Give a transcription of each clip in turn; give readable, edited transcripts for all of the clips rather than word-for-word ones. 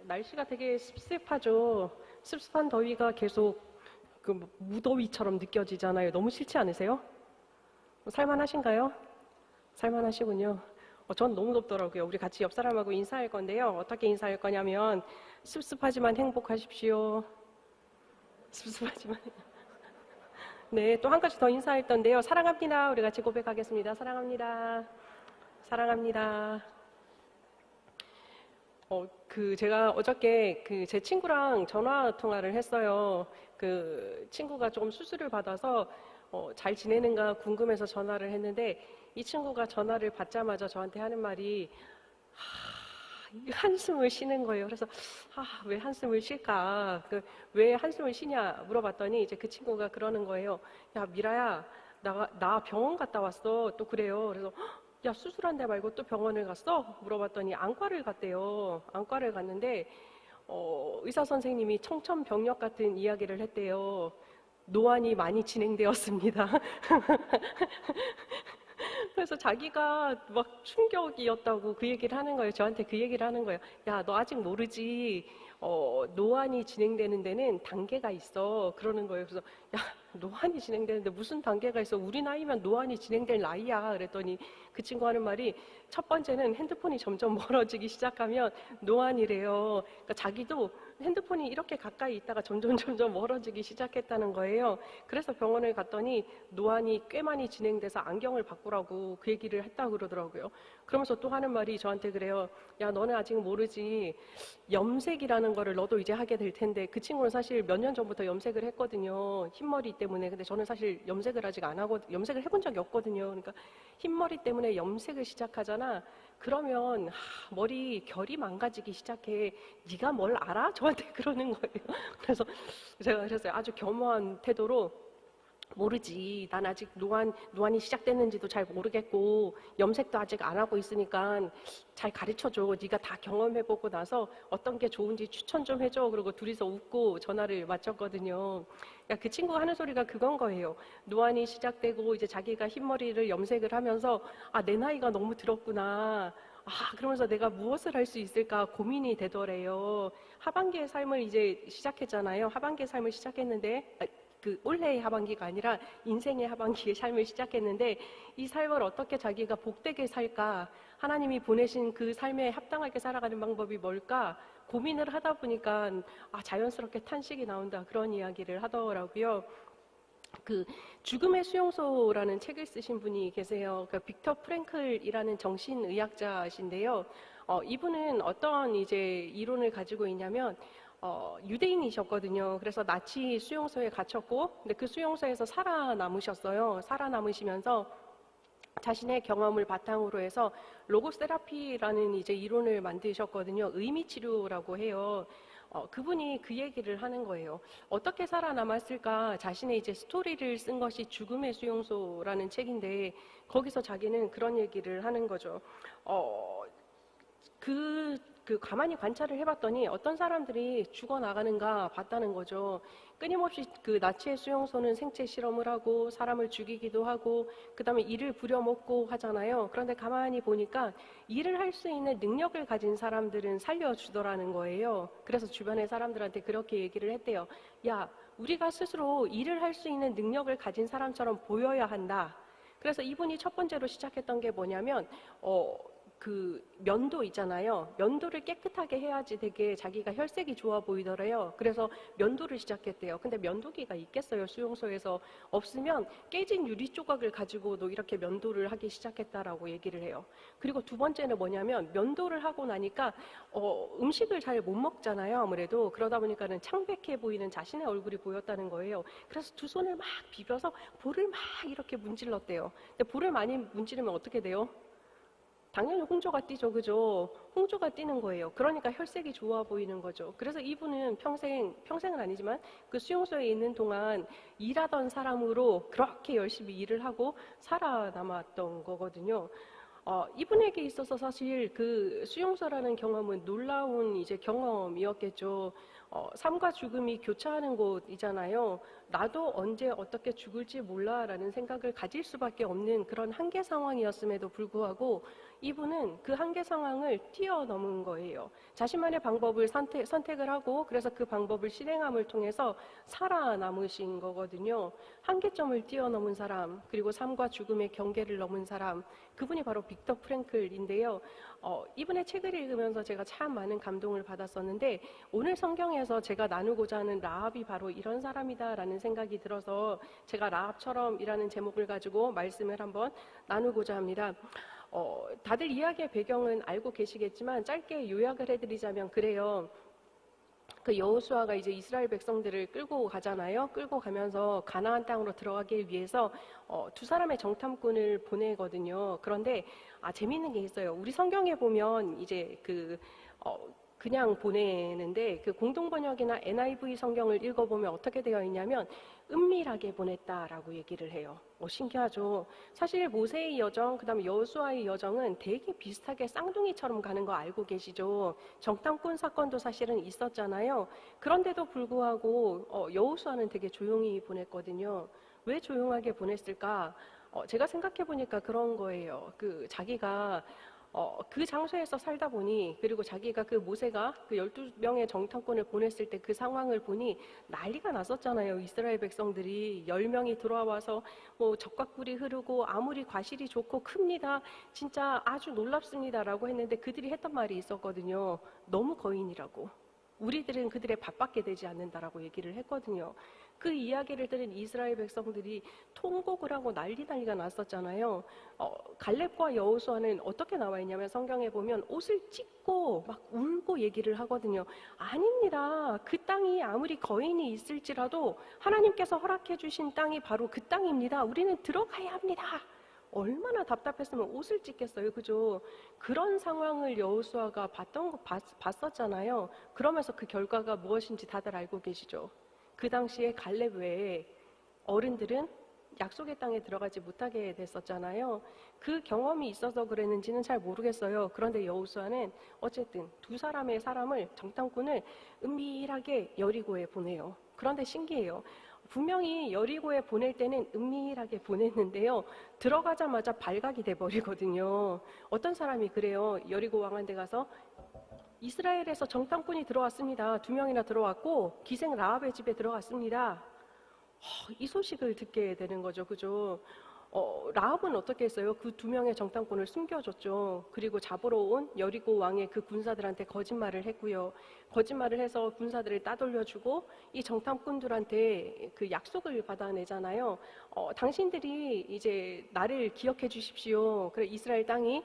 날씨가 되게 습습하죠. 습습한 더위가 계속 그 무더위처럼 느껴지잖아요. 너무 싫지 않으세요? 살만하신가요? 살만하시군요. 전 너무 덥더라고요. 우리 같이 옆 사람하고 인사할 건데요. 어떻게 인사할 거냐면 습습하지만 행복하십시오. 습습하지만. 네, 또 한 가지 더 인사했던데요. 사랑합니다. 우리 같이 고백하겠습니다. 사랑합니다. 사랑합니다. 제가 어저께 제 친구랑 전화 통화를 했어요. 그 친구가 조금 수술을 받아서 잘 지내는가 궁금해서 전화를 했는데 이 친구가 전화를 받자마자 저한테 하는 말이 한숨을 쉬는 거예요. 그래서 왜 한숨을 쉴까? 왜 한숨을 쉬냐 물어봤더니 이제 그 친구가 그러는 거예요. 야, 미라야, 나 병원 갔다 왔어. 또 그래요. 그래서 야, 수술한 데 말고 또 병원을 갔어? 물어봤더니 안과를 갔대요. 안과를 갔는데 의사 선생님이 청천벽력 같은 이야기를 했대요. 노안이 많이 진행되었습니다. 그래서 자기가 막 충격이었다고 그 얘기를 하는 거예요. 저한테 그 얘기를 하는 거예요. 야, 너 아직 모르지. 노안이 진행되는 데는 단계가 있어. 그러는 거예요. 그래서 야, 노안이 진행되는데 무슨 단계가 있어? 우리 나이면 노안이 진행될 나이야. 그랬더니 그 친구 하는 말이 첫 번째는 핸드폰이 점점 멀어지기 시작하면 노안이래요. 그러니까 자기도 핸드폰이 이렇게 가까이 있다가 점점 멀어지기 시작했다는 거예요. 그래서 병원을 갔더니 노안이 꽤 많이 진행돼서 안경을 바꾸라고 그 얘기를 했다고 그러더라고요. 그러면서 또 하는 말이 저한테 그래요. 야, 너는 아직 모르지. 염색이라는 거를 너도 이제 하게 될 텐데 그 친구는 사실 몇 년 전부터 염색을 했거든요. 흰머리 때문에. 근데 저는 사실 염색을 아직 안 하고 염색을 해본 적이 없거든요. 그러니까 흰머리 때문에 염색을 시작하잖아. 그러면 머리 결이 망가지기 시작해. 네가 뭘 알아? 저한테 그러는 거예요. 그래서 제가 그랬어요. 아주 겸허한 태도로 모르지. 난 아직 노안이 시작됐는지도 잘 모르겠고 염색도 아직 안 하고 있으니까 잘 가르쳐줘. 네가 다 경험해보고 나서 어떤 게 좋은지 추천 좀 해줘. 그러고 둘이서 웃고 전화를 마쳤거든요. 그러니까 그 친구가 하는 소리가 그건 거예요. 노안이 시작되고 이제 자기가 흰머리를 염색을 하면서 내 나이가 너무 들었구나. 그러면서 내가 무엇을 할 수 있을까 고민이 되더래요. 하반기의 삶을 이제 시작했잖아요. 하반기의 삶을 시작했는데 올해의 하반기가 아니라 인생의 하반기의 삶을 시작했는데 이 삶을 어떻게 자기가 복되게 살까? 하나님이 보내신 그 삶에 합당하게 살아가는 방법이 뭘까? 고민을 하다 보니까 자연스럽게 탄식이 나온다. 그런 이야기를 하더라고요. 죽음의 수용소라는 책을 쓰신 분이 계세요. 빅터 프랭클이라는 정신의학자신데요. 이분은 어떤 이제 이론을 가지고 있냐면 유대인이셨거든요. 그래서 나치 수용소에 갇혔고, 근데 그 수용소에서 살아남으셨어요. 살아남으시면서 자신의 경험을 바탕으로 해서 로고스 테라피라는 이제 이론을 만드셨거든요. 의미 치료라고 해요. 그분이 그 얘기를 하는 거예요. 어떻게 살아남았을까? 자신의 이제 스토리를 쓴 것이 죽음의 수용소라는 책인데 거기서 자기는 그런 얘기를 하는 거죠. 가만히 관찰을 해봤더니 어떤 사람들이 죽어나가는가 봤다는 거죠. 끊임없이 그 나치의 수용소는 생체 실험을 하고 사람을 죽이기도 하고 그 다음에 이를 부려먹고 하잖아요. 그런데 가만히 보니까 일을 할 수 있는 능력을 가진 사람들은 살려주더라는 거예요. 그래서 주변의 사람들한테 그렇게 얘기를 했대요. 야, 우리가 스스로 일을 할 수 있는 능력을 가진 사람처럼 보여야 한다. 그래서 이분이 첫 번째로 시작했던 게 뭐냐면 면도 있잖아요. 면도를 깨끗하게 해야지 되게 자기가 혈색이 좋아 보이더래요. 그래서 면도를 시작했대요. 근데 면도기가 있겠어요? 수용소에서 없으면 깨진 유리 조각을 가지고도 이렇게 면도를 하기 시작했다라고 얘기를 해요. 그리고 두 번째는 뭐냐면 면도를 하고 나니까 음식을 잘 못 먹잖아요. 아무래도 그러다 보니까는 창백해 보이는 자신의 얼굴이 보였다는 거예요. 그래서 두 손을 막 비벼서 볼을 막 이렇게 문질렀대요. 근데 볼을 많이 문지르면 어떻게 돼요? 당연히 홍조가 뛰죠, 그죠? 홍조가 뛰는 거예요. 그러니까 혈색이 좋아 보이는 거죠. 그래서 이분은 평생은 아니지만 그 수용소에 있는 동안 일하던 사람으로 그렇게 열심히 일을 하고 살아남았던 거거든요. 이분에게 있어서 사실 그 수용소라는 경험은 놀라운 이제 경험이었겠죠. 삶과 죽음이 교차하는 곳이잖아요. 나도 언제 어떻게 죽을지 몰라라는 생각을 가질 수밖에 없는 그런 한계 상황이었음에도 불구하고 이분은 그 한계 상황을 뛰어넘은 거예요. 자신만의 방법을 선택을 하고 그래서 그 방법을 실행함을 통해서 살아남으신 거거든요. 한계점을 뛰어넘은 사람, 그리고 삶과 죽음의 경계를 넘은 사람, 그분이 바로 빅터 프랭클인데요. 이분의 책을 읽으면서 제가 참 많은 감동을 받았었는데 오늘 성경에서 제가 나누고자 하는 라합이 바로 이런 사람이다라는 생각이 들어서 제가 라합처럼이라는 제목을 가지고 말씀을 한번 나누고자 합니다. 다들 이야기의 배경은 알고 계시겠지만 짧게 요약을 해드리자면 그래요. 그 여호수아가 이제 이스라엘 백성들을 끌고 가잖아요. 끌고 가면서 가나안 땅으로 들어가기 위해서 두 사람의 정탐꾼을 보내거든요. 그런데 재미있는 게 있어요. 우리 성경에 보면 이제 그냥 보내는데 그 공동 번역이나 NIV 성경을 읽어보면 어떻게 되어 있냐면 은밀하게 보냈다라고 얘기를 해요. 신기하죠. 사실 모세의 여정, 그다음에 여호수아의 여정은 되게 비슷하게 쌍둥이처럼 가는 거 알고 계시죠? 정탐꾼 사건도 사실은 있었잖아요. 그런데도 불구하고 여호수아는 되게 조용히 보냈거든요. 왜 조용하게 보냈을까? 제가 생각해 보니까 그런 거예요. 자기가 그 장소에서 살다 보니, 그리고 자기가 그 모세가 그 12명의 정탐꾼을 보냈을 때 그 상황을 보니 난리가 났었잖아요. 이스라엘 백성들이 10명이 들어와서 뭐 적과 꿀이 흐르고 아무리 과실이 좋고 큽니다. 진짜 아주 놀랍습니다라고 했는데 그들이 했던 말이 있었거든요. 너무 거인이라고. 우리들은 그들의 밥밖에 되지 않는다라고 얘기를 했거든요. 그 이야기를 들은 이스라엘 백성들이 통곡을 하고 난리가 났었잖아요. 갈렙과 여호수아는 어떻게 나와 있냐면 성경에 보면 옷을 찢고 막 울고 얘기를 하거든요. 아닙니다. 그 땅이 아무리 거인이 있을지라도 하나님께서 허락해 주신 땅이 바로 그 땅입니다. 우리는 들어가야 합니다. 얼마나 답답했으면 옷을 찢겠어요. 그죠? 그런 상황을 여호수아가 봤었잖아요. 그러면서 그 결과가 무엇인지 다들 알고 계시죠? 그 당시에 갈렙 외에 어른들은 약속의 땅에 들어가지 못하게 됐었잖아요. 그 경험이 있어서 그랬는지는 잘 모르겠어요. 그런데 여호수아는 어쨌든 두 사람의 정탐꾼을 은밀하게 여리고에 보내요. 그런데 신기해요. 분명히 여리고에 보낼 때는 은밀하게 보냈는데요. 들어가자마자 발각이 돼버리거든요. 어떤 사람이 그래요. 여리고 왕한테 가서 이스라엘에서 정탐꾼이 들어왔습니다. 2명이나 들어왔고 기생 라합의 집에 들어갔습니다. 이 소식을 듣게 되는 거죠. 그죠? 라합은 어떻게 했어요? 그 2명의 정탐꾼을 숨겨줬죠. 그리고 잡으러 온 여리고 왕의 그 군사들한테 거짓말을 했고요. 거짓말을 해서 군사들을 따돌려주고 이 정탐꾼들한테 그 약속을 받아내잖아요. 당신들이 이제 나를 기억해 주십시오. 그래 이스라엘 땅이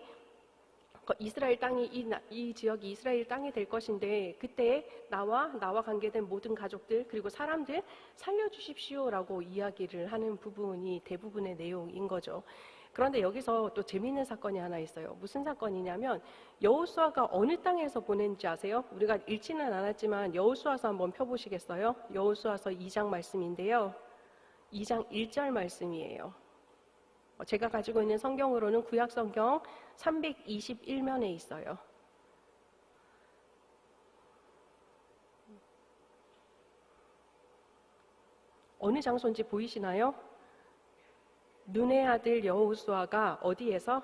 이 지역이 이스라엘 땅이 될 것인데 그때 나와 관계된 모든 가족들 그리고 사람들 살려주십시오라고 이야기를 하는 부분이 대부분의 내용인 거죠. 그런데 여기서 또 재미있는 사건이 하나 있어요. 무슨 사건이냐면 여호수아가 어느 땅에서 보낸지 아세요? 우리가 읽지는 않았지만 여호수아서 한번 펴보시겠어요? 여호수아서 2장 말씀인데요. 2장 1절 말씀이에요. 제가 가지고 있는 성경으로는 구약 성경 321면에 있어요. 어느 장소인지 보이시나요? 눈의 아들 여호수아가 어디에서?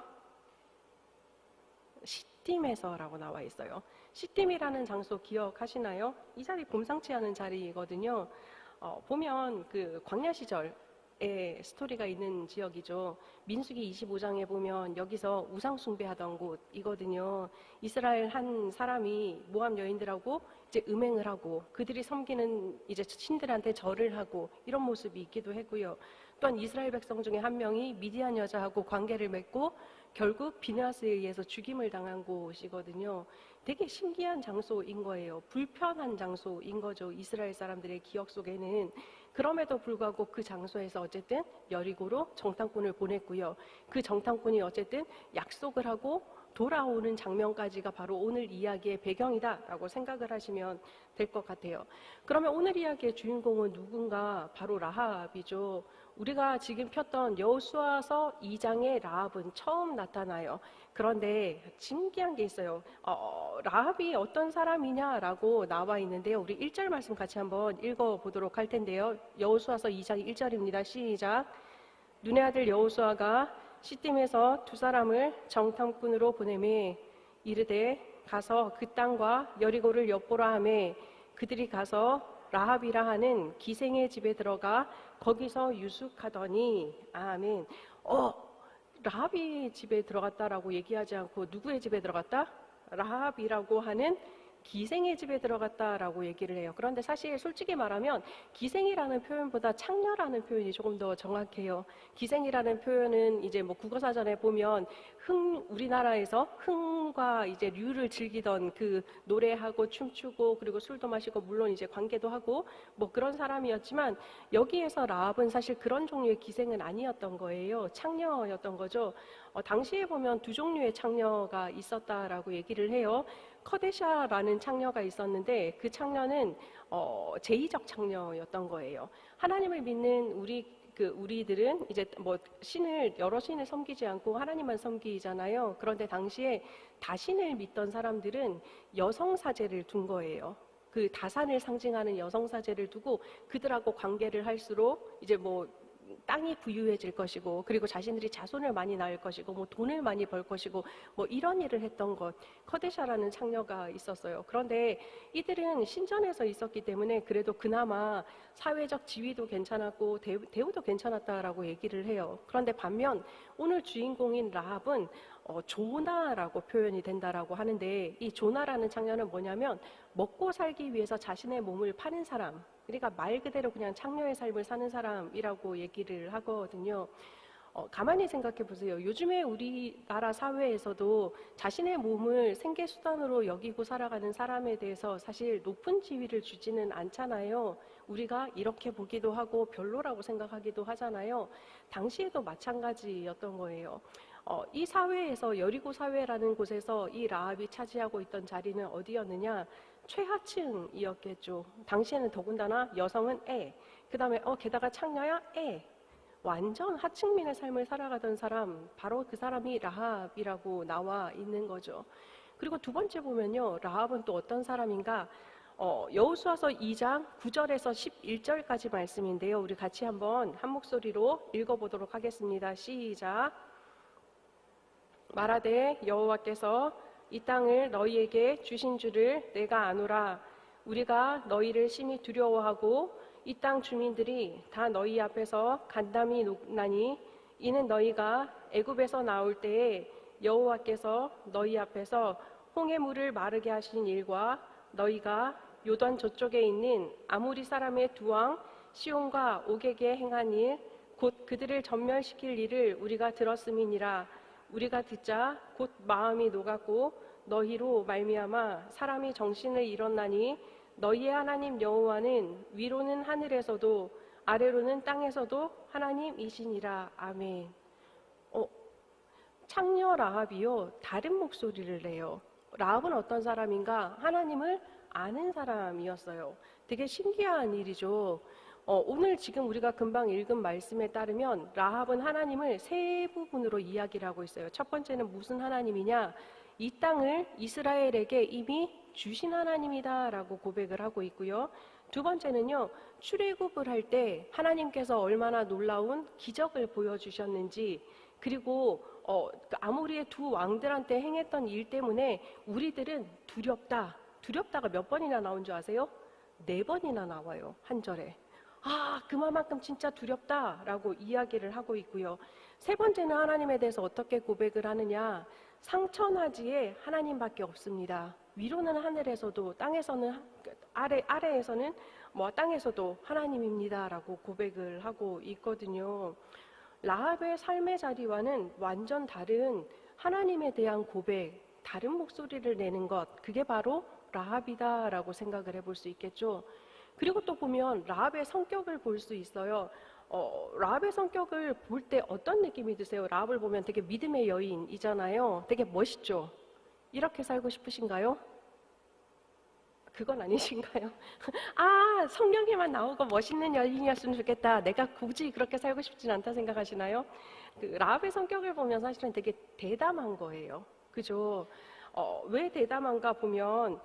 시딤에서라고 나와 있어요. 시딤이라는 장소 기억하시나요? 이 자리 범상치 않은 자리거든요. 보면 그 광야 시절 스토리가 있는 지역이죠. 민수기 25장에 보면 여기서 우상 숭배하던 곳이거든요. 이스라엘 한 사람이 모압 여인들하고 이제 음행을 하고 그들이 섬기는 이제 신들한테 절을 하고 이런 모습이 있기도 했고요. 또한 이스라엘 백성 중에 한 명이 미디안 여자하고 관계를 맺고 결국 비느하스에 의해서 죽임을 당한 곳이거든요. 되게 신기한 장소인 거예요. 불편한 장소인 거죠. 이스라엘 사람들의 기억 속에는. 그럼에도 불구하고 그 장소에서 어쨌든 여리고로 정탐꾼을 보냈고요. 그 정탐꾼이 어쨌든 약속을 하고 돌아오는 장면까지가 바로 오늘 이야기의 배경이다라고 생각을 하시면 될 것 같아요. 그러면 오늘 이야기의 주인공은 누군가? 바로 라합이죠. 우리가 지금 폈던 여호수아서 2장의 라합은 처음 나타나요. 그런데 신기한 게 있어요. 라합이 어떤 사람이냐라고 나와 있는데요. 우리 1절 말씀 같이 한번 읽어보도록 할 텐데요. 여호수아서 2장 1절입니다. 시작. 눈의 아들 여호수아가 시딤에서 두 사람을 정탐꾼으로 보내매 이르되 가서 그 땅과 여리고를 엿보라 하매 그들이 가서 라합이라 하는 기생의 집에 들어가 거기서 유숙하더니 아멘. 라합이 집에 들어갔다라고 얘기하지 않고 누구의 집에 들어갔다? 라합이라고 하는 기생의 집에 들어갔다라고 얘기를 해요. 그런데 사실 솔직히 말하면 기생이라는 표현보다 창녀라는 표현이 조금 더 정확해요. 기생이라는 표현은 이제 뭐 국어사전에 보면 우리나라에서 흥과 이제 류를 즐기던 그 노래하고 춤추고 그리고 술도 마시고 물론 이제 관계도 하고 뭐 그런 사람이었지만 여기에서 라합은 사실 그런 종류의 기생은 아니었던 거예요. 창녀였던 거죠. 당시에 보면 두 종류의 창녀가 있었다라고 얘기를 해요. 커데샤라는 창녀가 있었는데 그 창녀는 제의적 창녀였던 거예요. 하나님을 믿는 우리들은 이제 뭐 여러 신을 섬기지 않고 하나님만 섬기잖아요. 그런데 당시에 다신을 믿던 사람들은 여성 사제를 둔 거예요. 그 다산을 상징하는 여성 사제를 두고 그들하고 관계를 할수록 이제 뭐 땅이 부유해질 것이고 그리고 자신들이 자손을 많이 낳을 것이고 뭐 돈을 많이 벌 것이고 뭐 이런 일을 했던 것. 커데샤라는 창녀가 있었어요. 그런데 이들은 신전에서 있었기 때문에 그래도 그나마 사회적 지위도 괜찮았고 대우도 괜찮았다라고 얘기를 해요. 그런데 반면 오늘 주인공인 라합은 조나라고 표현이 된다라고 하는데 이 조나라는 창녀는 뭐냐면 먹고 살기 위해서 자신의 몸을 파는 사람, 그러니까 말 그대로 그냥 창녀의 삶을 사는 사람이라고 얘기를 하거든요. 가만히 생각해 보세요. 요즘에 우리나라 사회에서도 자신의 몸을 생계수단으로 여기고 살아가는 사람에 대해서 사실 높은 지위를 주지는 않잖아요. 우리가 이렇게 보기도 하고 별로라고 생각하기도 하잖아요. 당시에도 마찬가지였던 거예요. 이 사회에서 여리고 사회라는 곳에서 이 라합이 차지하고 있던 자리는 어디였느냐? 최하층이었겠죠. 당시에는 더군다나 여성은 그 다음에 게다가 창녀야 완전 하층민의 삶을 살아가던 사람, 바로 그 사람이 라합이라고 나와 있는 거죠. 그리고 두 번째 보면요, 라합은 또 어떤 사람인가? 여호수아서 2장 9절에서 11절까지 말씀인데요. 우리 같이 한번 한 목소리로 읽어보도록 하겠습니다. 시작. 말하되 여호와께서 이 땅을 너희에게 주신 줄을 내가 아노라. 우리가 너희를 심히 두려워하고 이 땅 주민들이 다 너희 앞에서 간담이 녹나니 이는 너희가 애굽에서 나올 때에 여호와께서 너희 앞에서 홍해 물을 마르게 하신 일과 너희가 요단 저쪽에 있는 아모리 사람의 두 왕 시온과 옥에게 행한 일 곧 그들을 전멸시킬 일을 우리가 들었음이니라. 우리가 듣자 곧 마음이 녹았고 너희로 말미암아 사람이 정신을 잃었나니 너희의 하나님 여호와는 위로는 하늘에서도 아래로는 땅에서도 하나님이시니라. 아멘. 창녀 라합이요, 다른 목소리를 내요. 라합은 어떤 사람인가? 하나님을 아는 사람이었어요. 되게 신기한 일이죠. 오늘 지금 우리가 금방 읽은 말씀에 따르면 라합은 하나님을 세 부분으로 이야기를 하고 있어요. 첫 번째는 무슨 하나님이냐? 이 땅을 이스라엘에게 이미 주신 하나님이다 라고 고백을 하고 있고요. 두 번째는요, 출애굽을 할 때 하나님께서 얼마나 놀라운 기적을 보여주셨는지, 그리고 아모리의 두 왕들한테 행했던 일 때문에 우리들은 두렵다가 몇 번이나 나온 줄 아세요? 4번이나 나와요, 한 절에. 그만큼 진짜 두렵다라고 이야기를 하고 있고요. 세 번째는 하나님에 대해서 어떻게 고백을 하느냐? 상천하지에 하나님밖에 없습니다. 위로는 하늘에서도 땅에서는 아래에서는 땅에서도 하나님입니다라고 고백을 하고 있거든요. 라합의 삶의 자리와는 완전 다른 하나님에 대한 고백, 다른 목소리를 내는 것, 그게 바로 라합이다라고 생각을 해볼 수 있겠죠. 그리고 또 보면 라합의 성격을 볼 수 있어요. 라합의 성격을 볼 때 어떤 느낌이 드세요? 라합을 보면 되게 믿음의 여인이잖아요. 되게 멋있죠? 이렇게 살고 싶으신가요? 그건 아니신가요? 성경에만 나오고 멋있는 여인이었으면 좋겠다. 내가 굳이 그렇게 살고 싶진 않다 생각하시나요? 라합의 성격을 보면 사실은 되게 대담한 거예요. 그죠? 왜 대담한가 보면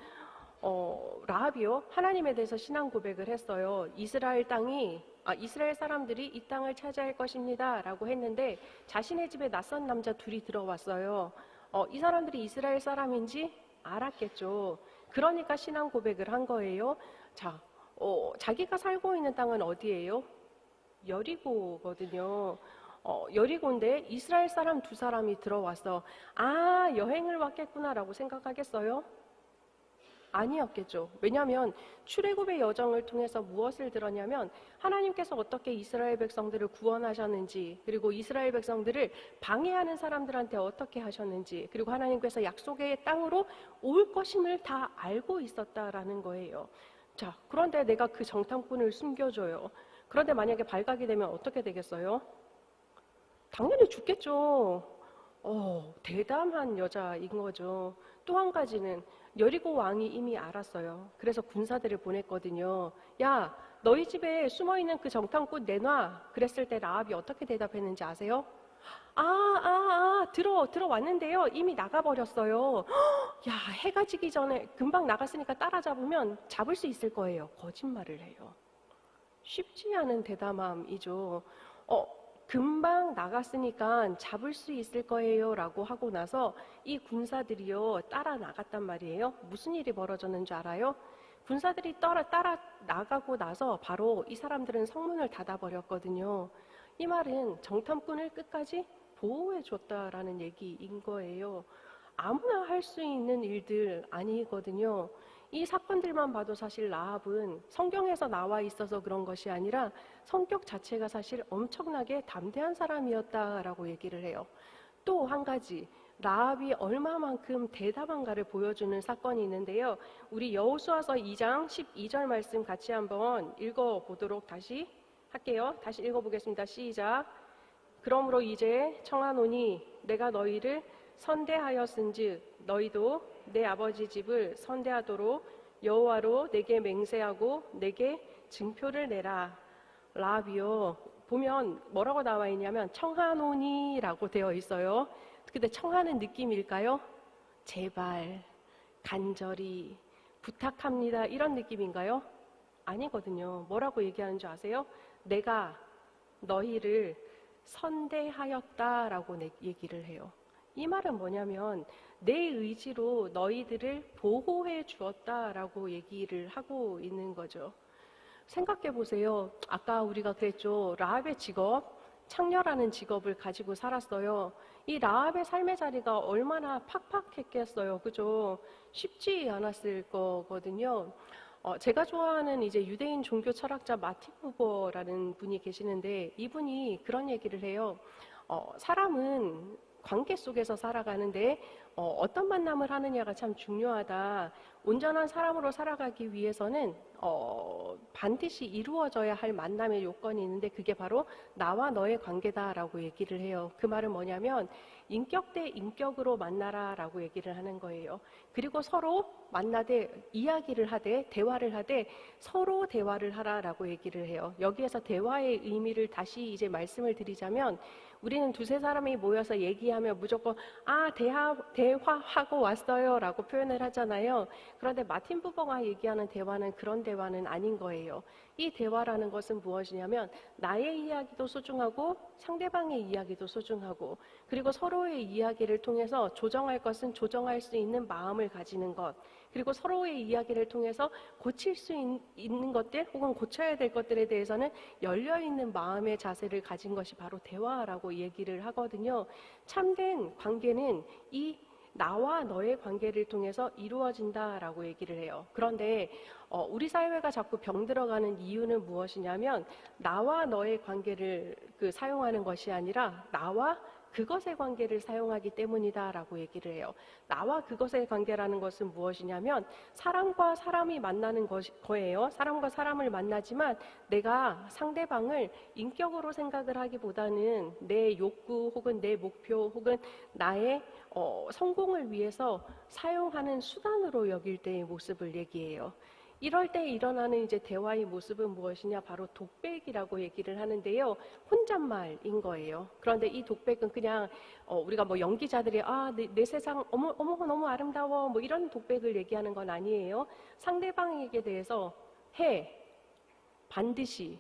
라합이요, 하나님에 대해서 신앙 고백을 했어요. 이스라엘 사람들이 이 땅을 차지할 것입니다 라고 했는데 자신의 집에 낯선 남자 둘이 들어왔어요. 이 사람들이 이스라엘 사람인지 알았겠죠. 그러니까 신앙 고백을 한 거예요. 자, 자기가 살고 있는 땅은 어디예요? 여리고거든요. 여리고인데 이스라엘 사람 두 사람이 들어와서 아, 여행을 왔겠구나라고 생각하겠어요? 아니었겠죠. 왜냐하면 출애굽의 여정을 통해서 무엇을 들었냐면 하나님께서 어떻게 이스라엘 백성들을 구원하셨는지, 그리고 이스라엘 백성들을 방해하는 사람들한테 어떻게 하셨는지, 그리고 하나님께서 약속의 땅으로 올 것임을 다 알고 있었다라는 거예요. 자, 그런데 내가 그 정탐꾼을 숨겨줘요. 그런데 만약에 발각이 되면 어떻게 되겠어요? 당연히 죽겠죠. 대담한 여자인 거죠. 또 한 가지는 여리고 왕이 이미 알았어요. 그래서 군사들을 보냈거든요. 야, 너희 집에 숨어있는 그 정탐꾼 내놔. 그랬을 때 라합이 어떻게 대답했는지 아세요? 들어왔는데요. 이미 나가버렸어요. 야, 해가 지기 전에 금방 나갔으니까 따라잡으면 잡을 수 있을 거예요. 거짓말을 해요. 쉽지 않은 대담함이죠. 금방 나갔으니까 잡을 수 있을 거예요 라고 하고 나서 이 군사들이요 따라 나갔단 말이에요. 무슨 일이 벌어졌는 줄 알아요? 군사들이 따라 나가고 나서 바로 이 사람들은 성문을 닫아버렸거든요. 이 말은 정탐꾼을 끝까지 보호해 줬다라는 얘기인 거예요. 아무나 할 수 있는 일들 아니거든요. 이 사건들만 봐도 사실 라합은 성경에서 나와 있어서 그런 것이 아니라 성격 자체가 사실 엄청나게 담대한 사람이었다라고 얘기를 해요. 또 한 가지, 라합이 얼마만큼 대담한가를 보여주는 사건이 있는데요. 우리 여호수아서 2장 12절 말씀 같이 한번 읽어보도록 다시 할게요. 다시 읽어보겠습니다. 시작. 그러므로 이제 청하노니 내가 너희를 선대하였은즉 너희도 내 아버지 집을 선대하도록 여호와로 내게 맹세하고 내게 증표를 내라. 라합이요, 보면 뭐라고 나와 있냐면 청하노니라고 되어 있어요. 근데 청하는 느낌일까요? 제발, 간절히, 부탁합니다 이런 느낌인가요? 아니거든요. 뭐라고 얘기하는 줄 아세요? 내가 너희를 선대하였다라고 얘기를 해요. 이 말은 뭐냐면 내 의지로 너희들을 보호해 주었다라고 얘기를 하고 있는 거죠. 생각해 보세요. 아까 우리가 그랬죠. 라합의 직업, 창녀라는 직업을 가지고 살았어요. 이 라합의 삶의 자리가 얼마나 팍팍했겠어요. 그죠? 쉽지 않았을 거거든요. 제가 좋아하는 이제 유대인 종교 철학자 마틴 부버라는 분이 계시는데 이분이 그런 얘기를 해요. 사람은 관계 속에서 살아가는데 어떤 만남을 하느냐가 참 중요하다. 온전한 사람으로 살아가기 위해서는 반드시 이루어져야 할 만남의 요건이 있는데 그게 바로 나와 너의 관계다라고 얘기를 해요. 그 말은 뭐냐면 인격 대 인격으로 만나라라고 얘기를 하는 거예요. 그리고 서로 만나되 이야기를 하되 대화를 하되 서로 대화를 하라라고 얘기를 해요. 여기에서 대화의 의미를 다시 이제 말씀을 드리자면 우리는 두세 사람이 모여서 얘기하면 무조건 대화하고 왔어요 라고 표현을 하잖아요. 그런데 마틴 부버가 얘기하는 대화는 그런 대화는 아닌 거예요. 이 대화라는 것은 무엇이냐면 나의 이야기도 소중하고 상대방의 이야기도 소중하고 그리고 서로의 이야기를 통해서 조정할 것은 조정할 수 있는 마음을 가지는 것, 그리고 서로의 이야기를 통해서 고칠 수 있는 것들 혹은 고쳐야 될 것들에 대해서는 열려있는 마음의 자세를 가진 것이 바로 대화라고 얘기를 하거든요. 참된 관계는 이 나와 너의 관계를 통해서 이루어진다라고 얘기를 해요. 그런데 우리 사회가 자꾸 병들어가는 이유는 무엇이냐면 나와 너의 관계를 사용하는 것이 아니라 나와 그것의 관계를 사용하기 때문이다라고 얘기를 해요. 나와 그것의 관계라는 것은 무엇이냐면 사람과 사람이 만나는 거예요. 사람과 사람을 만나지만 내가 상대방을 인격으로 생각을 하기보다는 내 욕구 혹은 내 목표 혹은 나의 성공을 위해서 사용하는 수단으로 여길 때의 모습을 얘기해요. 이럴 때 일어나는 이제 대화의 모습은 무엇이냐? 바로 독백이라고 얘기를 하는데요. 혼잣말인 거예요. 그런데 이 독백은 그냥 우리가 뭐 연기자들이 내 세상 어머 어머 너무 아름다워 뭐 이런 독백을 얘기하는 건 아니에요. 상대방에게 대해서 해 반드시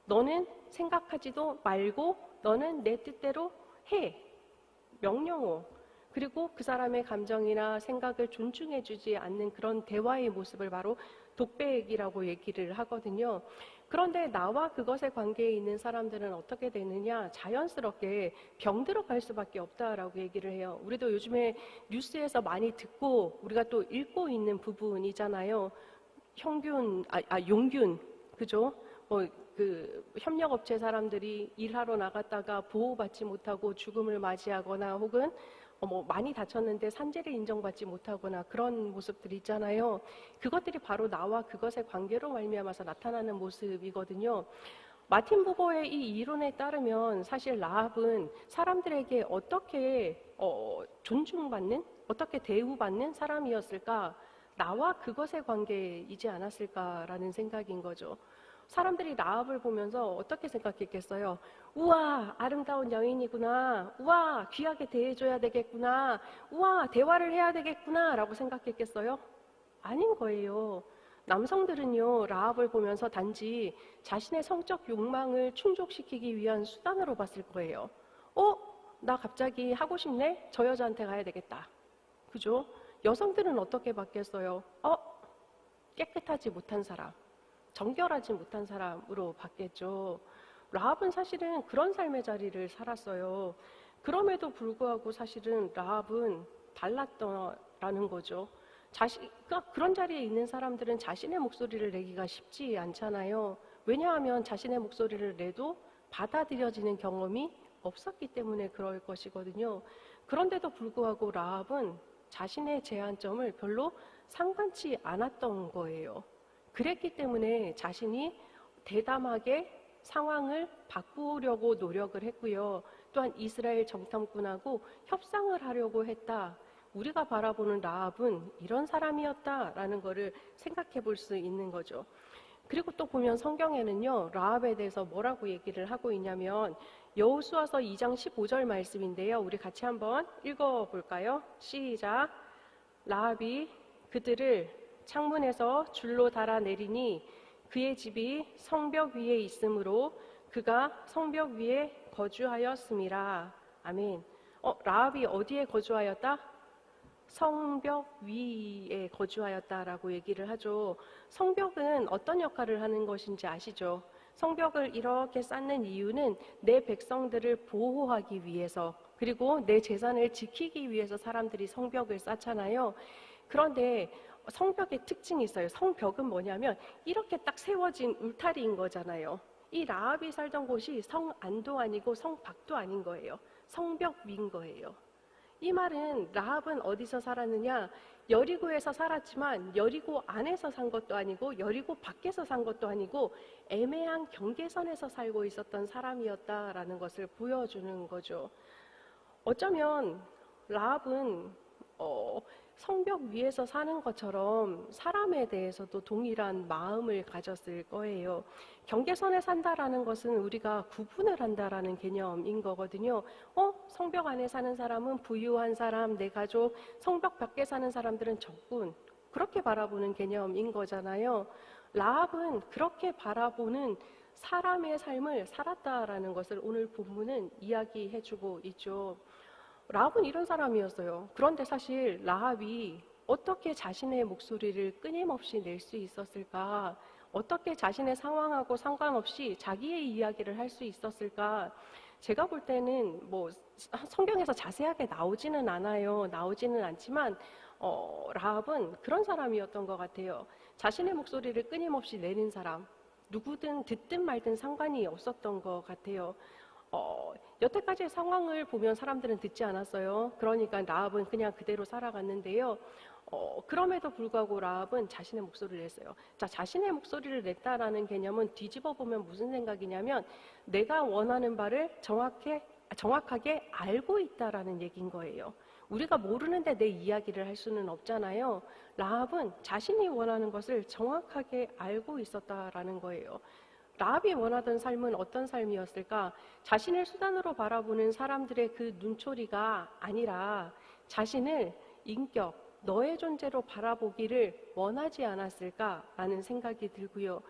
너는 생각하지도 말고 너는 내 뜻대로 해 명령어. 그리고 그 사람의 감정이나 생각을 존중해주지 않는 그런 대화의 모습을 바로 독백이라고 얘기를 하거든요. 그런데 나와 그것의 관계에 있는 사람들은 어떻게 되느냐? 자연스럽게 병들어갈 수밖에 없다라고 얘기를 해요. 우리도 요즘에 뉴스에서 많이 듣고 우리가 또 읽고 있는 부분이잖아요. 용균, 그죠? 그 협력업체 사람들이 일하러 나갔다가 보호받지 못하고 죽음을 맞이하거나 혹은 많이 다쳤는데 산재를 인정받지 못하거나 그런 모습들이 있잖아요. 그것들이 바로 나와 그것의 관계로 말미암아서 나타나는 모습이거든요. 마틴 부버의 이 이론에 따르면 사실 라합은 사람들에게 어떻게 존중받는, 어떻게 대우받는 사람이었을까? 나와 그것의 관계이지 않았을까라는 생각인 거죠. 사람들이 라합을 보면서 어떻게 생각했겠어요? 우와, 아름다운 여인이구나. 우와, 귀하게 대해줘야 되겠구나. 우와, 대화를 해야 되겠구나. 라고 생각했겠어요? 아닌 거예요. 남성들은요, 라합을 보면서 단지 자신의 성적 욕망을 충족시키기 위한 수단으로 봤을 거예요. 나 갑자기 하고 싶네? 저 여자한테 가야 되겠다. 그죠? 여성들은 어떻게 봤겠어요? 깨끗하지 못한 사람. 정결하지 못한 사람으로 봤겠죠. 라합은 사실은 그런 삶의 자리를 살았어요. 그럼에도 불구하고 사실은 라합은 달랐더라는 거죠. 그러니까 그런 자리에 있는 사람들은 자신의 목소리를 내기가 쉽지 않잖아요. 왜냐하면 자신의 목소리를 내도 받아들여지는 경험이 없었기 때문에 그럴 것이거든요. 그런데도 불구하고 라합은 자신의 제한점을 별로 상관치 않았던 거예요. 그랬기 때문에 자신이 대담하게 상황을 바꾸려고 노력을 했고요. 또한 이스라엘 정탐꾼하고 협상을 하려고 했다. 우리가 바라보는 라합은 이런 사람이었다라는 것을 생각해 볼 수 있는 거죠. 그리고 또 보면 성경에는요, 라합에 대해서 뭐라고 얘기를 하고 있냐면 여호수아서 2장 15절 말씀인데요. 우리 같이 한번 읽어볼까요? 시작. 라합이 그들을 창문에서 줄로 달아 내리니 그의 집이 성벽 위에 있으므로 그가 성벽 위에 거주하였음이라. 아멘. 라합이 어디에 거주하였다? 성벽 위에 거주하였다라고 얘기를 하죠. 성벽은 어떤 역할을 하는 것인지 아시죠? 성벽을 이렇게 쌓는 이유는 내 백성들을 보호하기 위해서, 그리고 내 재산을 지키기 위해서 사람들이 성벽을 쌓잖아요. 그런데 성벽의 특징이 있어요. 성벽은 뭐냐면 이렇게 딱 세워진 울타리인 거잖아요. 이 라합이 살던 곳이 성 안도 아니고 성 밖도 아닌 거예요. 성벽 위인 거예요. 이 말은 라합은 어디서 살았느냐? 여리고에서 살았지만 여리고 안에서 산 것도 아니고 여리고 밖에서 산 것도 아니고 애매한 경계선에서 살고 있었던 사람이었다라는 것을 보여주는 거죠. 어쩌면 라합은 성벽 위에서 사는 것처럼 사람에 대해서도 동일한 마음을 가졌을 거예요. 경계선에 산다라는 것은 우리가 구분을 한다라는 개념인 거거든요. 성벽 안에 사는 사람은 부유한 사람, 내 가족, 성벽 밖에 사는 사람들은 적군. 그렇게 바라보는 개념인 거잖아요. 라합은 그렇게 바라보는 사람의 삶을 살았다라는 것을 오늘 본문은 이야기해주고 있죠. 라합은 이런 사람이었어요. 그런데 사실 라합이 어떻게 자신의 목소리를 끊임없이 낼 수 있었을까? 어떻게 자신의 상황하고 상관없이 자기의 이야기를 할 수 있었을까? 제가 볼 때는 성경에서 자세하게 나오지는 않아요. 나오지는 않지만 라합은 그런 사람이었던 것 같아요. 자신의 목소리를 끊임없이 내는 사람, 누구든 듣든 말든 상관이 없었던 것 같아요. 여태까지의 상황을 보면 사람들은 듣지 않았어요. 그러니까 라합은 그냥 그대로 살아갔는데요. 그럼에도 불구하고 라합은 자신의 목소리를 냈어요. 자, 자신의 목소리를 냈다라는 개념은 뒤집어 보면 무슨 생각이냐면 내가 원하는 바를 정확하게 알고 있다라는 얘기인 거예요. 우리가 모르는데 내 이야기를 할 수는 없잖아요. 라합은 자신이 원하는 것을 정확하게 알고 있었다라는 거예요. 라합이 원하던 삶은 어떤 삶이었을까? 자신을 수단으로 바라보는 사람들의 그 눈초리가 아니라 자신을 인격, 너의 존재로 바라보기를 원하지 않았을까라는 생각이 들고요.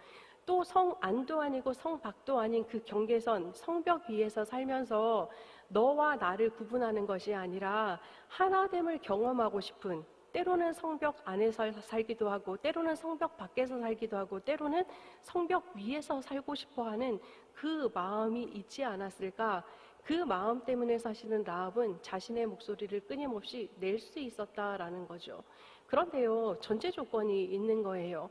또 성안도 아니고 성박도 아닌 그 경계선, 성벽 위에서 살면서 너와 나를 구분하는 것이 아니라 하나됨을 경험하고 싶은, 때로는 성벽 안에서 살기도 하고 때로는 성벽 밖에서 살기도 하고 때로는 성벽 위에서 살고 싶어하는 그 마음이 있지 않았을까? 그 마음 때문에 사실은 라합은 자신의 목소리를 끊임없이 낼 수 있었다라는 거죠. 그런데요, 전제 조건이 있는 거예요.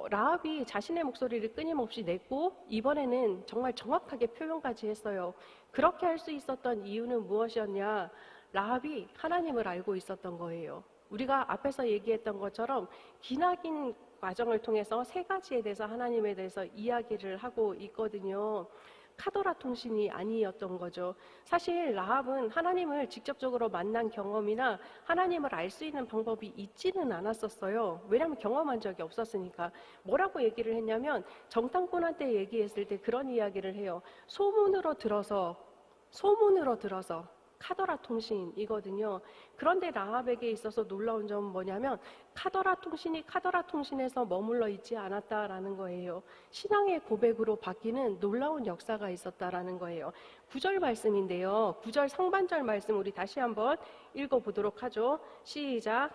라합이 자신의 목소리를 끊임없이 냈고 이번에는 정말 정확하게 표현까지 했어요. 그렇게 할 수 있었던 이유는 무엇이었냐? 라합이 하나님을 알고 있었던 거예요. 우리가 앞에서 얘기했던 것처럼 기나긴 과정을 통해서 세 가지에 대해서 하나님에 대해서 이야기를 하고 있거든요. 카더라 통신이 아니었던 거죠. 사실 라합은 하나님을 직접적으로 만난 경험이나 하나님을 알 수 있는 방법이 있지는 않았었어요. 왜냐하면 경험한 적이 없었으니까. 뭐라고 얘기를 했냐면 정탐꾼한테 얘기했을 때 그런 이야기를 해요. 소문으로 들어서 카더라 통신이거든요. 그런데 라합에게 있어서 놀라운 점은 뭐냐면 카더라 통신에서 머물러 있지 않았다라는 거예요. 신앙의 고백으로 바뀌는 놀라운 역사가 있었다라는 거예요. 9절 말씀인데요. 9절 상반절 말씀 우리 다시 한번 읽어보도록 하죠. 시작.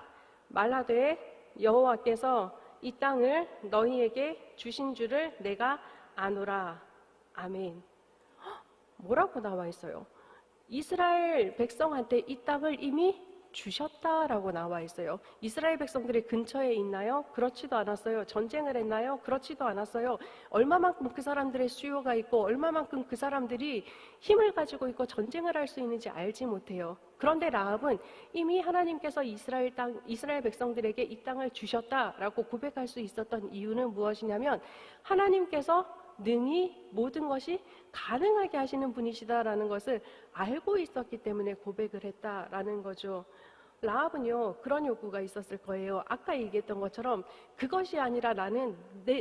말하되 여호와께서 이 땅을 너희에게 주신 줄을 내가 아노라. 아멘. 뭐라고 나와 있어요? 이스라엘 백성한테 이 땅을 이미 주셨다라고 나와 있어요. 이스라엘 백성들이 근처에 있나요? 그렇지도 않았어요. 전쟁을 했나요? 그렇지도 않았어요. 얼마만큼 그 사람들의 수요가 있고 얼마만큼 그 사람들이 힘을 가지고 있고 전쟁을 할 수 있는지 알지 못해요. 그런데 라합은 이미 하나님께서 이스라엘 백성들에게 이 땅을 주셨다라고 고백할 수 있었던 이유는 무엇이냐면 하나님께서 능히 모든 것이 가능하게 하시는 분이시다라는 것을 알고 있었기 때문에 고백을 했다라는 거죠. 라합은요, 그런 욕구가 있었을 거예요. 아까 얘기했던 것처럼 그것이 아니라 나는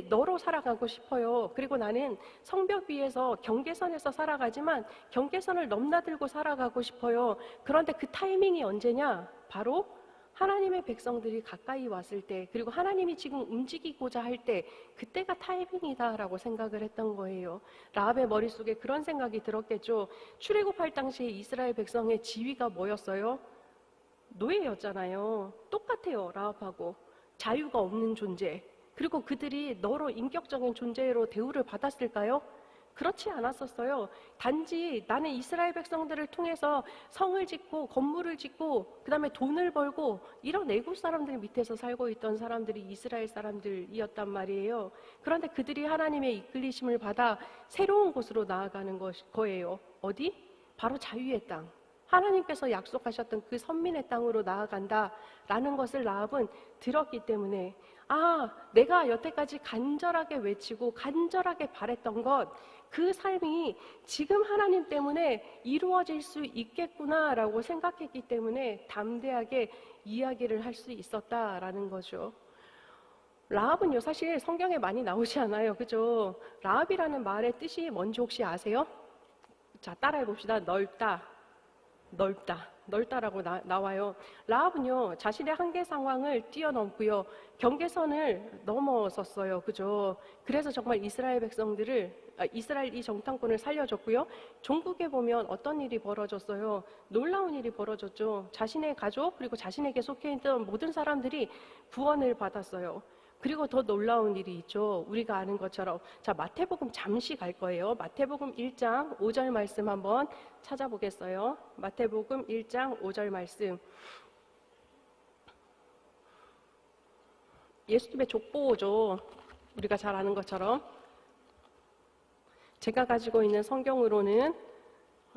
너로 살아가고 싶어요. 그리고 나는 성벽 위에서 경계선에서 살아가지만 경계선을 넘나들고 살아가고 싶어요. 그런데 그 타이밍이 언제냐? 바로 하나님의 백성들이 가까이 왔을 때, 그리고 하나님이 지금 움직이고자 할 때, 그때가 타이밍이다라고 생각을 했던 거예요. 라합의 머릿속에 그런 생각이 들었겠죠. 출애굽할 당시에 이스라엘 백성의 지위가 뭐였어요? 노예였잖아요. 똑같아요, 라합하고. 자유가 없는 존재. 그리고 그들이 너로 인격적인 존재로 대우를 받았을까요? 그렇지 않았었어요. 단지 나는 이스라엘 백성들을 통해서 성을 짓고 건물을 짓고 그 다음에 돈을 벌고 이런 애국 사람들 밑에서 살고 있던 사람들이 이스라엘 사람들이었단 말이에요. 그런데 그들이 하나님의 이끌리심을 받아 새로운 곳으로 나아가는 거예요. 어디? 바로 자유의 땅. 하나님께서 약속하셨던 그 선민의 땅으로 나아간다라는 것을 라합은 들었기 때문에 내가 여태까지 간절하게 외치고 간절하게 바랬던 것, 그 삶이 지금 하나님 때문에 이루어질 수 있겠구나라고 생각했기 때문에 담대하게 이야기를 할 수 있었다라는 거죠. 라합은요, 사실 성경에 많이 나오지 않아요. 그죠? 라합이라는 말의 뜻이 뭔지 혹시 아세요? 자, 따라해 봅시다. 넓다라고 나와요. 라합은요, 자신의 한계 상황을 뛰어넘고요, 경계선을 넘어섰어요. 그죠? 그래서 정말 이스라엘 이 정탐꾼을 살려줬고요. 종국에 보면 어떤 일이 벌어졌어요? 놀라운 일이 벌어졌죠. 자신의 가족 그리고 자신에게 속해 있던 모든 사람들이 구원을 받았어요. 그리고 더 놀라운 일이 있죠. 우리가 아는 것처럼. 자, 마태복음 잠시 갈 거예요. 마태복음 1장 5절 말씀 한번 찾아보겠어요. 마태복음 1장 5절 말씀. 예수님의 족보죠. 우리가 잘 아는 것처럼. 제가 가지고 있는 성경으로는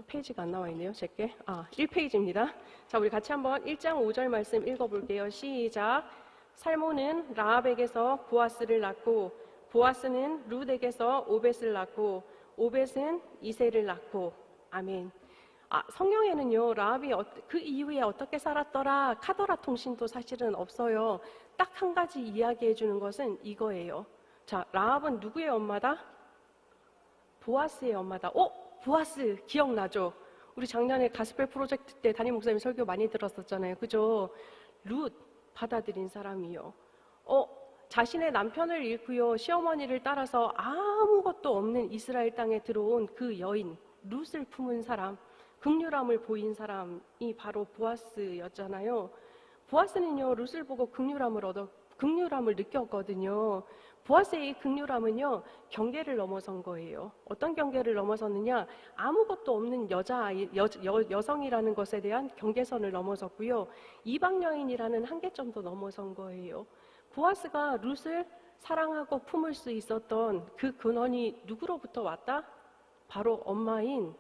페이지가 안 나와 있네요. 제게 1페이지입니다. 자, 우리 같이 한번 1장 5절 말씀 읽어볼게요. 시작. 살몬은 라합에게서 보아스를 낳고 보아스는 룻에게서 오벳을 낳고 오벳은 이새를 낳고. 아멘. 성경에는요, 라합이 그 이후에 어떻게 살았더라, 카더라 통신도 사실은 없어요. 딱 한 가지 이야기해 주는 것은 이거예요. 자, 라합은 누구의 엄마다? 보아스의 엄마다. 보아스 기억나죠? 우리 작년에 가스펠 프로젝트 때 담임 목사님 설교 많이 들었었잖아요. 그죠? 룻 받아들인 사람이요. 자신의 남편을 잃고요, 시어머니를 따라서 아무것도 없는 이스라엘 땅에 들어온 그 여인, 룻을 품은 사람, 긍휼함을 보인 사람이 바로 보아스였잖아요. 보아스는요, 룻을 보고 긍휼함을 느꼈거든요. 보아스의 이 긍휼함은요, 경계를 넘어선 거예요. 어떤 경계를 넘어섰느냐? 아무것도 없는 여성이라는 것에 대한 경계선을 넘어섰고요. 이방 여인이라는 한계점도 넘어선 거예요. 보아스가 룻을 사랑하고 품을 수 있었던 그 근원이 누구로부터 왔다? 바로 엄마인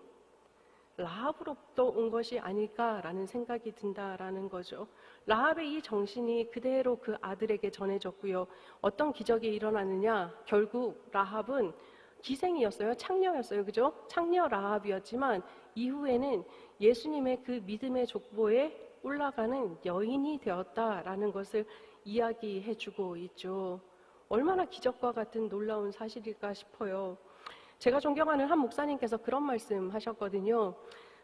라합으로부터 온 것이 아닐까라는 생각이 든다라는 거죠. 라합의 이 정신이 그대로 그 아들에게 전해졌고요. 어떤 기적이 일어나느냐? 결국 라합은 기생이었어요. 창녀였어요. 그죠? 창녀 라합이었지만 이후에는 예수님의 그 믿음의 족보에 올라가는 여인이 되었다라는 것을 이야기해주고 있죠. 얼마나 기적과 같은 놀라운 사실일까 싶어요. 제가 존경하는 한 목사님께서 그런 말씀 하셨거든요.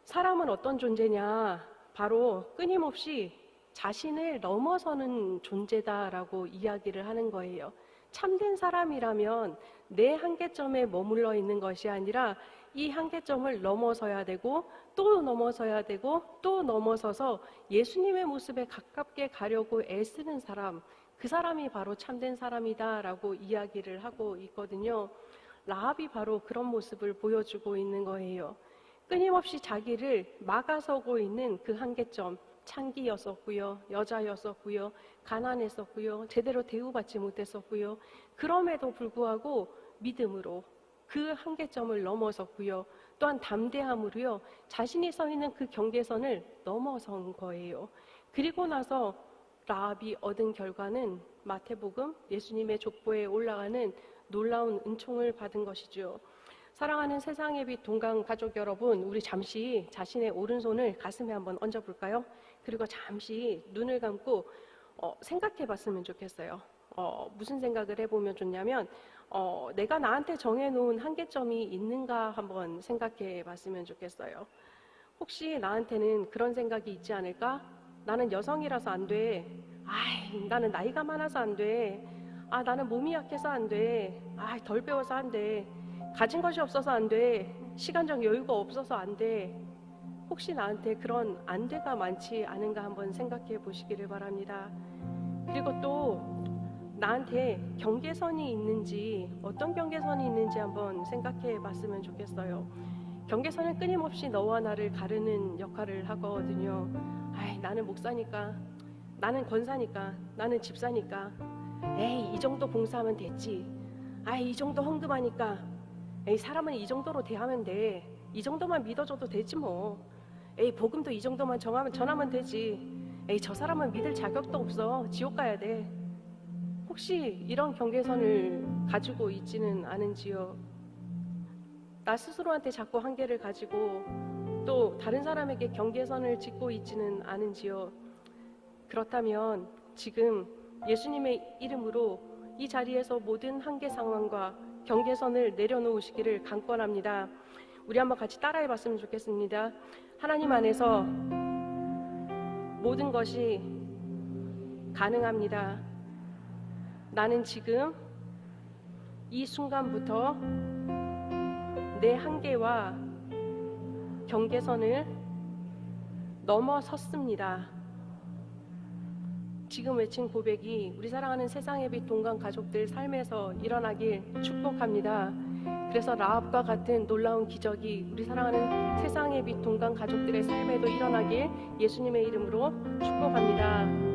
사람은 어떤 존재냐? 바로 끊임없이 자신을 넘어서는 존재다라고 이야기를 하는 거예요. 참된 사람이라면 내 한계점에 머물러 있는 것이 아니라 이 한계점을 넘어서야 되고 또 넘어서야 되고 또 넘어서서 예수님의 모습에 가깝게 가려고 애쓰는 사람, 그 사람이 바로 참된 사람이다라고 이야기를 하고 있거든요. 라합이 바로 그런 모습을 보여주고 있는 거예요. 끊임없이 자기를 막아서고 있는 그 한계점, 창기였었고요, 여자였었고요, 가난했었고요, 제대로 대우받지 못했었고요. 그럼에도 불구하고 믿음으로 그 한계점을 넘어섰고요. 또한 담대함으로요, 자신이 서 있는 그 경계선을 넘어선 거예요. 그리고 나서 라합이 얻은 결과는 마태복음 예수님의 족보에 올라가는 놀라운 은총을 받은 것이죠. 사랑하는 세상의 빛 동강 가족 여러분, 우리 잠시 자신의 오른손을 가슴에 한번 얹어볼까요? 그리고 잠시 눈을 감고 생각해 봤으면 좋겠어요. 무슨 생각을 해보면 좋냐면 내가 나한테 정해놓은 한계점이 있는가 한번 생각해 봤으면 좋겠어요. 혹시 나한테는 그런 생각이 있지 않을까? 나는 여성이라서 안 돼. 나는 나이가 많아서 안 돼. 나는 몸이 약해서 안 돼. 덜 배워서 안 돼. 가진 것이 없어서 안 돼. 시간적 여유가 없어서 안 돼. 혹시 나한테 그런 안 돼가 많지 않은가 한번 생각해 보시기를 바랍니다. 그리고 또 나한테 경계선이 있는지, 어떤 경계선이 있는지 한번 생각해 봤으면 좋겠어요. 경계선은 끊임없이 너와 나를 가르는 역할을 하거든요. 나는 목사니까, 나는 권사니까, 나는 집사니까, 이 정도 봉사하면 됐지. 이 정도 헌금하니까, 사람은 이 정도로 대하면 돼. 이 정도만 믿어줘도 되지 뭐. 복음도 이 정도만 전하면 되지. 저 사람은 믿을 자격도 없어. 지옥 가야 돼. 혹시 이런 경계선을 가지고 있지는 않은지요? 나 스스로한테 자꾸 한계를 가지고 또 다른 사람에게 경계선을 짓고 있지는 않은지요? 그렇다면 지금 예수님의 이름으로 이 자리에서 모든 한계 상황과 경계선을 내려놓으시기를 간권합니다. 우리 한번 같이 따라해 봤으면 좋겠습니다. 하나님 안에서 모든 것이 가능합니다. 나는 지금 이 순간부터 내 한계와 경계선을 넘어섰습니다. 지금 외친 고백이 우리 사랑하는 세상의 빛 동강 가족들 삶에서 일어나길 축복합니다. 그래서 라합과 같은 놀라운 기적이 우리 사랑하는 세상의 빛 동강 가족들의 삶에도 일어나길 예수님의 이름으로 축복합니다.